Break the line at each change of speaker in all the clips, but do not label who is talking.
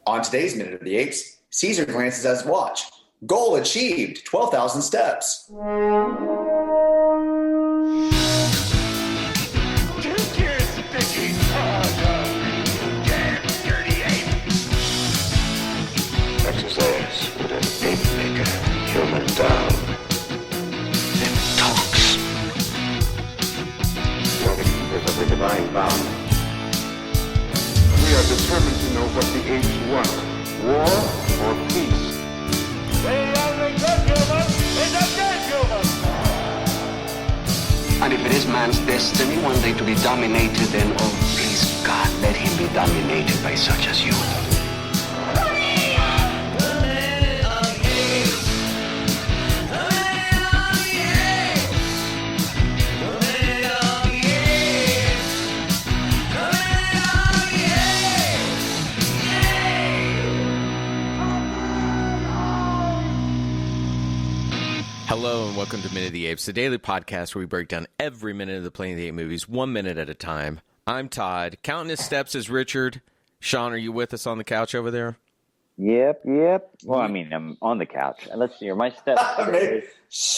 On today's Minute of the Apes, Caesar glances at his watch. Goal achieved, 12,000 steps.
Exercise with an ape maker, human down. Then talks. There's a divine bound. We are determined to know what the apes want, war or peace. And if it is man's destiny one day to be dominated, then oh please God, let him be dominated by such as you.
Hello and welcome to Minute of the Apes, the daily podcast where we break down every minute of the Planet of the Apes movies, 1 minute at a time. I'm Todd. Counting Steps is Richard. Sean, are you with us on the couch over there?
Yep. Well, I mean, I'm on the couch. Let's see here. My steps.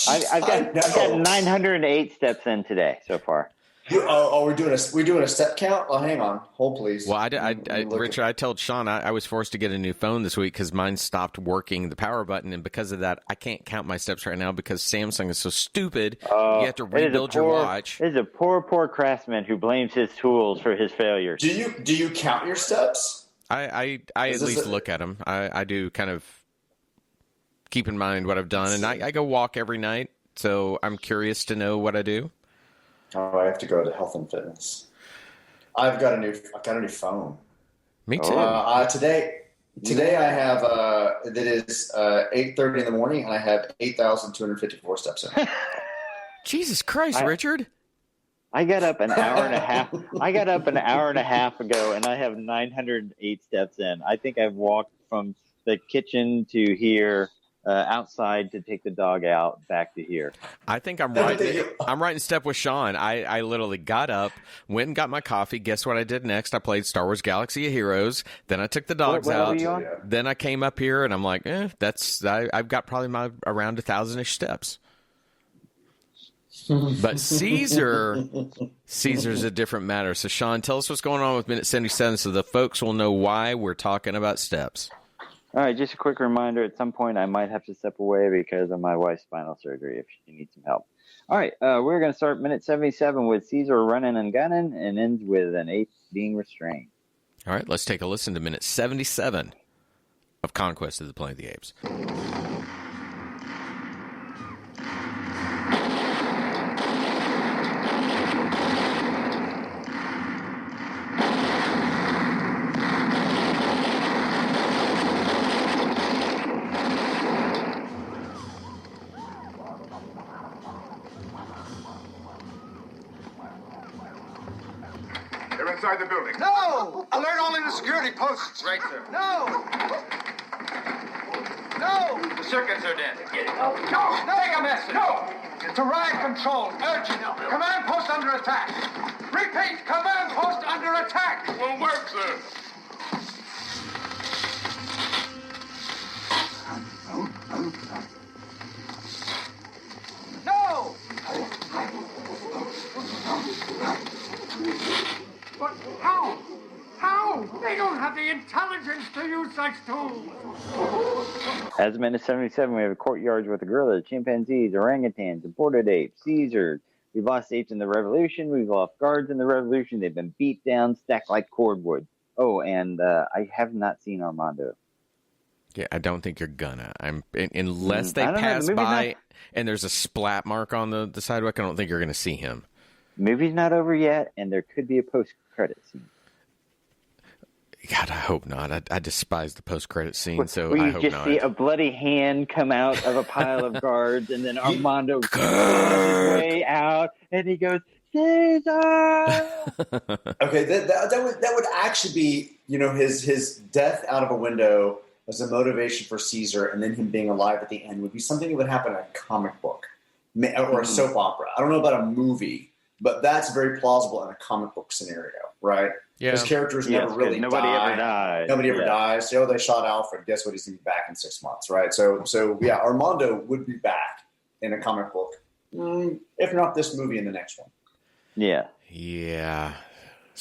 I've got 908 steps in today so far.
We're doing a step count. Oh, hang on, hold please.
Well, Richard, I told Sean I was forced to get a new phone this week because mine stopped working the power button, and because of that, I can't count my steps right now because Samsung is so stupid. You have to rebuild your watch.
This is a poor craftsman who blames his tools for his failures.
Do you count your steps?
I at least look at them. I do kind of keep in mind what I've done, and I go walk every night, so I'm curious to know what I do.
Oh, I have to go to Health and Fitness. I've got a new phone.
Me too.
Today I have that is 8:30 in the morning, and I have 8,254 steps in.
Jesus Christ, Richard!
I got up an hour and a half. I got up an hour and a half ago, and I have 908 steps in. I think I've walked from the kitchen to here. Outside to take the dog out, back to here.
I think I'm right. I'm right in step with Sean. I literally got up, went and got my coffee. Guess what I did next? I played Star Wars Galaxy of Heroes. Then I took the dogs out. Then I came up here and I'm like, I've got probably around 1,000-ish steps. But Caesar's a different matter. So Sean, tell us what's going on with Minute 77 so the folks will know why we're talking about steps.
All right, just a quick reminder. At some point, I might have to step away because of my wife's spinal surgery if she needs some help. All right, we're going to start Minute 77 with Caesar running and gunning and ends with an ape being restrained.
All right, let's take a listen to Minute 77 of Conquest of the Planet of the Apes.
Inside the building.
No! Alert all in the security posts.
Right, sir.
No! No!
The circuits are dead. Get it.
No! Take a message.
No!
To riot control. Urgent.
No.
Command post under attack. Repeat. Command post under attack.
It won't work, sir.
No! But how? How? They don't have the intelligence to use such tools.
As Minute 77, we have courtyards with the gorillas, chimpanzees, orangutans, imported apes, Caesar. We've lost apes in the revolution. We've lost guards in the revolution. They've been beat down, stacked like cordwood. Oh, and I have not seen Armando.
Yeah, I don't think you're gonna. Unless they pass by and there's a splat mark on the sidewalk, I don't think you're gonna see him.
Movie's not over yet, and there could be a post-credit scene.
God, I hope not. I despise the post-credit scene, so
I
hope not.
You just see a bloody hand come out of a pile of guards, and then Armando goes his way out, and he goes, Caesar!
Okay, that would actually be, his death out of a window as a motivation for Caesar, and then him being alive at the end would be something that would happen in a comic book or a soap opera. I don't know about a movie. but that's very plausible in a comic book scenario, right?
Yeah.
Because characters never really
nobody
die.
ever dies.
Nobody ever dies. So they shot Alfred. Guess what? He's going to be back in 6 months, right? So yeah, Armando would be back in a comic book, if not this movie, in the next one.
Yeah.
Yeah.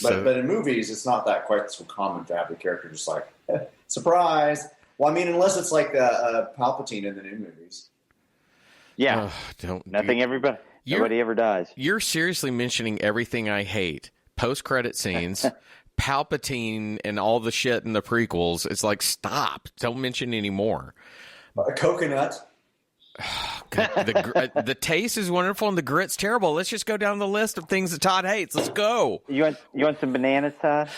But in movies, it's not that quite so common to have the character just like, surprise. Well, I mean, unless it's like Palpatine in the new movies.
Yeah. Nobody ever dies.
You're seriously mentioning everything I hate. Post-credit scenes, Palpatine, and all the shit in the prequels. It's like, stop. Don't mention any more.
A coconut.
The taste is wonderful and the grit's terrible. Let's just go down the list of things that Todd hates. Let's go.
You want some bananas, Todd?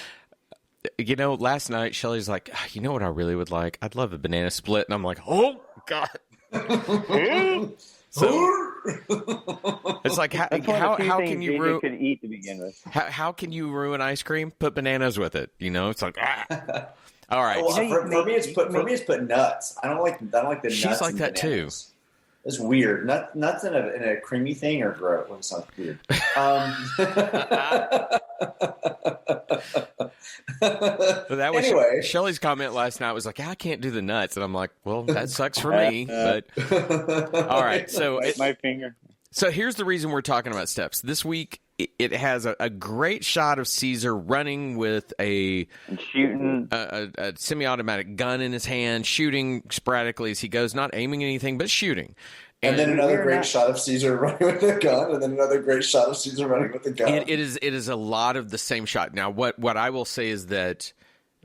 You know, last night Shelly's like, you know what I really would like? I'd love a banana split. And I'm like, oh, God. So it's like, how can you ruin?
Could eat to begin with.
How can you ruin ice cream? Put bananas with it. You know, it's like, all right.
Well, for me, it's put nuts. I don't like the nuts.
She's like that
bananas. Too. It's weird. Nuts in a creamy thing or gross. Well, it sounds weird.
Anyway, Shelly's comment last night was like, I can't do the nuts. And I'm like, well, that sucks for me. But all right. So
my finger.
So here's the reason we're talking about Steps. This week, it has a great shot of Caesar running with a semi-automatic gun in his hand, shooting sporadically as he goes, not aiming anything, but shooting.
And then another great shot of Caesar running with a gun, and then another great shot of Caesar running with a gun.
It is a lot of the same shot. Now, what I will say is that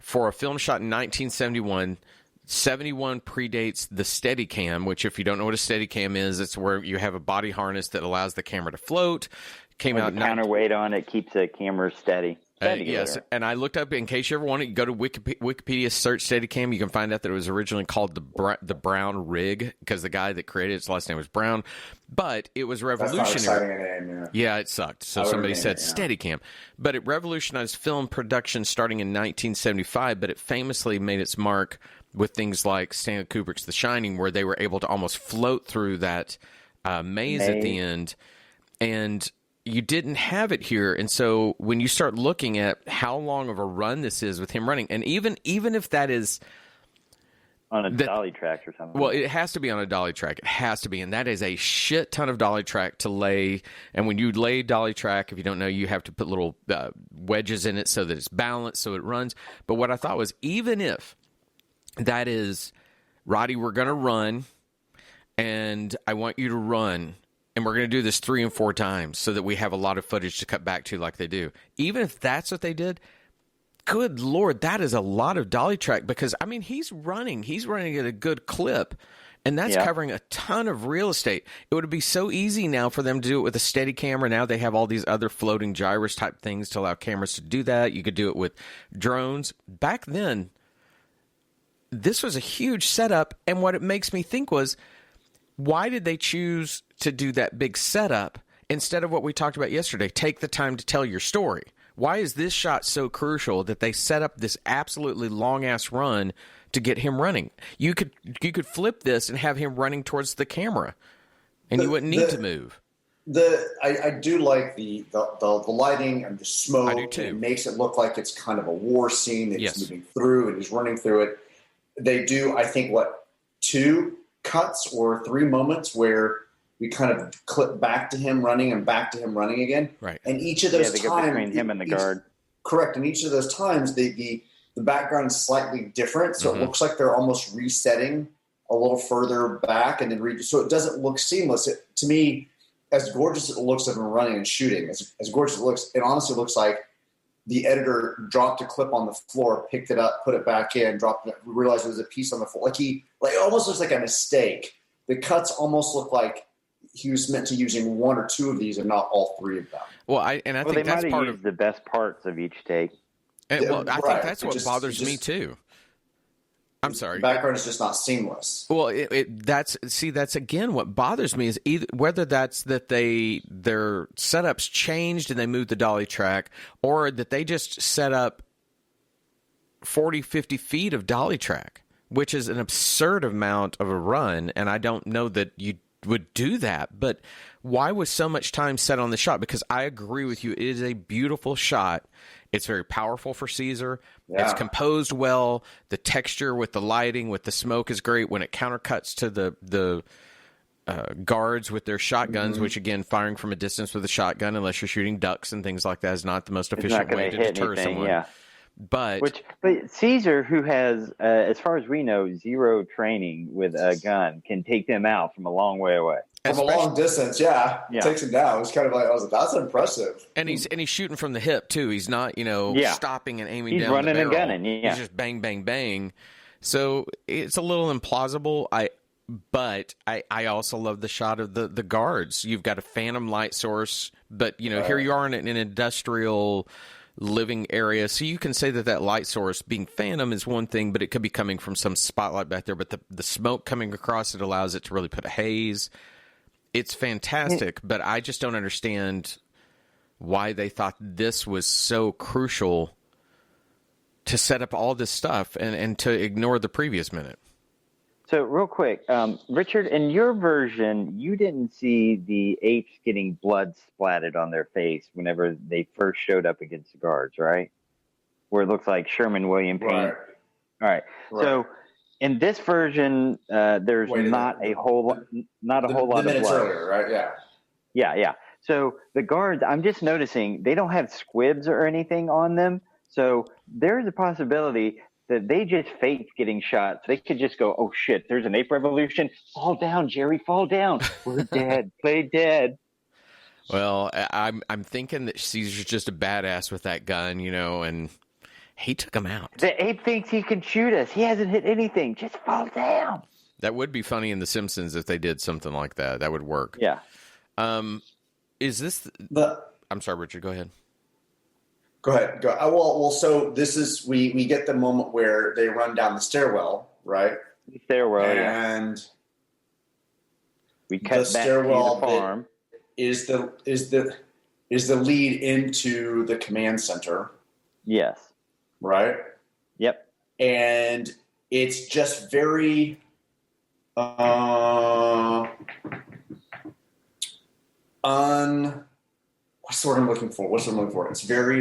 for a film shot in 1971, 71 predates the Steadicam, which if you don't know what a Steadicam is, it's where you have a body harness that allows the camera to float. Came out
counterweight on it, keeps the camera steady.
Yes, and I looked up, in case you ever want to go to Wikipedia, search Steadicam, you can find out that it was originally called the Brown Rig, because the guy that created its last name was Brown, but it was revolutionary.
That's not exciting a name,
yeah, it sucked. So somebody said Steadicam. But it revolutionized film production starting in 1975, but it famously made its mark with things like Stanley Kubrick's The Shining, where they were able to almost float through that maze at the end. And you didn't have it here. And so when you start looking at how long of a run this is with him running, and even if that is
on a dolly track or something.
Well, it has to be on a dolly track. It has to be. And that is a shit ton of dolly track to lay. And when you lay dolly track, if you don't know, you have to put little wedges in it so that it's balanced, so it runs. But what I thought was, even if that is, Roddy, we're going to run, and I want you to run, and we're going to do this 3 and 4 times so that we have a lot of footage to cut back to like they do. Even if that's what they did, good Lord, that is a lot of dolly track, because, I mean, he's running at a good clip, and that's covering a ton of real estate. It would be so easy now for them to do it with a steady camera. Now they have all these other floating gyrus type things to allow cameras to do that. You could do it with drones. Back then, this was a huge setup, and what it makes me think was, why did they choose to do that big setup instead of what we talked about yesterday? Take the time to tell your story. Why is this shot so crucial that they set up this absolutely long-ass run to get him running? You could flip this and have him running towards the camera, and you wouldn't need to move.
I do like the lighting and the smoke.
I do too.
It makes it look like it's kind of a war scene that he's moving through and he's running through it. They do, I think, 2 cuts or 3 moments where we kind of clip back to him running and back to him running again.
Right.
And each of those times,
between him and the guard.
Correct. And each of those times, the background is slightly different, so it looks like they're almost resetting a little further back, and then so it doesn't look seamless. To me, as gorgeous as it looks of him running and shooting, as gorgeous as it looks, it honestly looks like the editor dropped a clip on the floor, picked it up, put it back in, dropped it, realized there was a piece on the floor. It almost looks like a mistake. The cuts almost look like he was meant to using 1 or 2 of these and not all 3 of them.
Well, I think that's part of
the best parts of each take.
And, well, I think that's what bothers me too. I'm sorry.
The background is just not seamless.
Well, that's again what bothers me is whether that's that their setups changed and they moved the dolly track, or that they just set up 40, 50 feet of dolly track, which is an absurd amount of a run. And I don't know that you do that. But why was so much time set on the shot? Because I agree with you. It is a beautiful shot. It's very powerful for Caesar. Yeah. It's composed well. The texture with the lighting, with the smoke is great. When it countercuts to the guards with their shotguns, which, again, firing from a distance with a shotgun, unless you're shooting ducks and things like that, is not the most efficient way to deter someone. Yeah. But
Caesar, who has, as far as we know, zero training with a gun, can take them out from a long way away.
From a long distance, yeah. Takes him down. It was kind of like, I was like, that's impressive.
And he's shooting from the hip too. He's not, stopping and aiming
he's
down
running
the barrel.
And gunning. Yeah.
He's just bang, bang, bang. So it's a little implausible. But I also love the shot of the guards. You've got a phantom light source, but here you are in an industrial living area, so you can say that light source being phantom is one thing, but it could be coming from some spotlight back there. But the smoke coming across it allows it to really put a haze. It's fantastic, but I just don't understand why they thought this was so crucial to set up all this stuff and to ignore the previous minute.
So real quick, Richard, in your version, you didn't see the apes getting blood splatted on their face whenever they first showed up against the guards, right? Where it looks like Sherman William paint. Right. All right. So in this version, there's not a whole lot of blood.
Earlier, right? Yeah.
Yeah. So the guards, I'm just noticing they don't have squibs or anything on them. So there's a possibility that they just faked getting shot. So they could just go, oh, shit, there's an ape revolution. Fall down, Jerry, fall down. We're dead. Play dead.
Well, I'm thinking that Caesar's just a badass with that gun, and he took him out.
The ape thinks he can shoot us. He hasn't hit anything. Just fall down.
That would be funny in The Simpsons if they did something like that. That would work.
Yeah.
Is this I'm sorry, Richard, go ahead.
Go ahead. Well, so this is we get the moment where they run down the stairwell, right?
The stairwell,
and
we cut back to the farm.
Is the lead into the command center?
Yes.
Right.
Yep.
And it's just very What's the word I'm looking for? It's very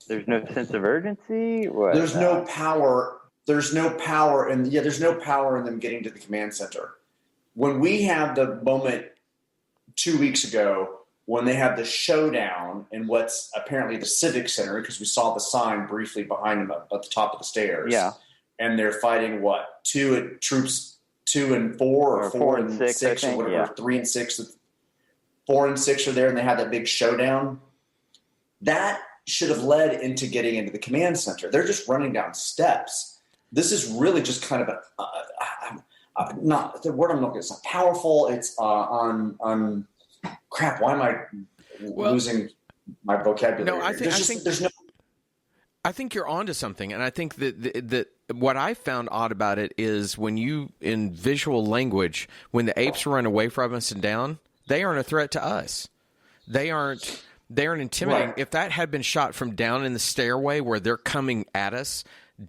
there's no sense of urgency. What?
There's no power. There's no power in them getting to the command center. When we have the moment 2 weeks ago when they have the showdown in what's apparently the Civic Center, because we saw the sign briefly behind them at the top of the stairs.
Yeah.
And they're fighting troops 2 and 4 or 4 and 6 or whatever, 3 and 6. 4 and 6 are there, and they have that big showdown. That should have led into getting into the command center. They're just running down steps. This is really just kind of not the word I'm looking. It's not powerful. It's on crap. Why am I losing my vocabulary?
No, I think you're onto something, and I think that what I found odd about it is when you in visual language, when the apes run away from us and down. They aren't a threat to us. They aren't intimidating. Right. If that had been shot from down in the stairway where they're coming at us,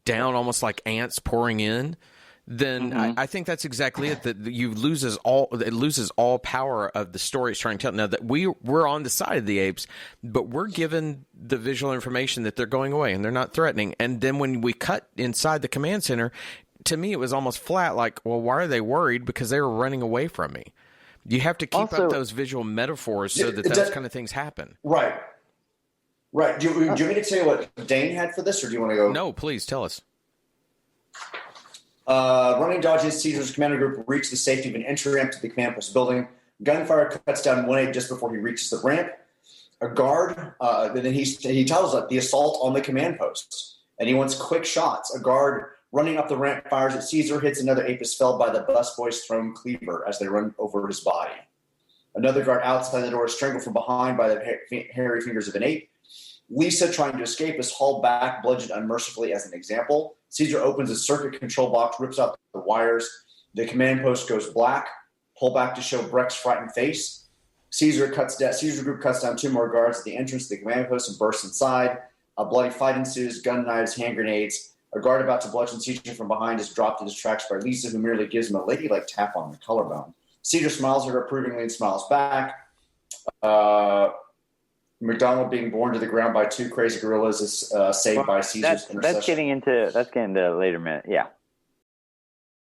down almost like ants pouring in, then I think that's exactly it. That it loses all power of the story it's trying to tell. Now that we're on the side of the apes, but we're given the visual information that they're going away and they're not threatening. And then when we cut inside the command center, to me it was almost flat. Like, well, why are they worried? Because they were running away from me. You have to keep up those visual metaphors so that those kind of things happen.
Right. Do you want me to tell you what Dane had for this, or do you want to go?
No, please tell us.
Running dodges, Caesar's commander group reach the safety of an entry ramp to the command post building. Gunfire cuts down one ape just before he reaches the ramp. A guard, then he tells us the assault on the command post, and he wants quick shots. A guard running up the ramp fires at Caesar, hits another ape, is felled by the busboy's thrown cleaver as they run over his body. Another guard outside the door is strangled from behind by the hairy fingers of an ape. Lisa, trying to escape, is hauled back, bludgeoned unmercifully as an example. Caesar opens a circuit control box, rips out the wires. The command post goes black. Pull back to show Breck's frightened face. Caesar's group cuts down 2 more guards at the entrance to the command post and bursts inside. A bloody fight ensues, gun knives, hand grenades. A guard about to bludgeon Caesar from behind is dropped in his tracks by Lisa, who merely gives him a ladylike tap on the collarbone. Caesar smiles at her approvingly and smiles back. McDonald being born to the ground by two crazy gorillas is saved by Caesar's intercession.
That's getting into later minute. Yeah.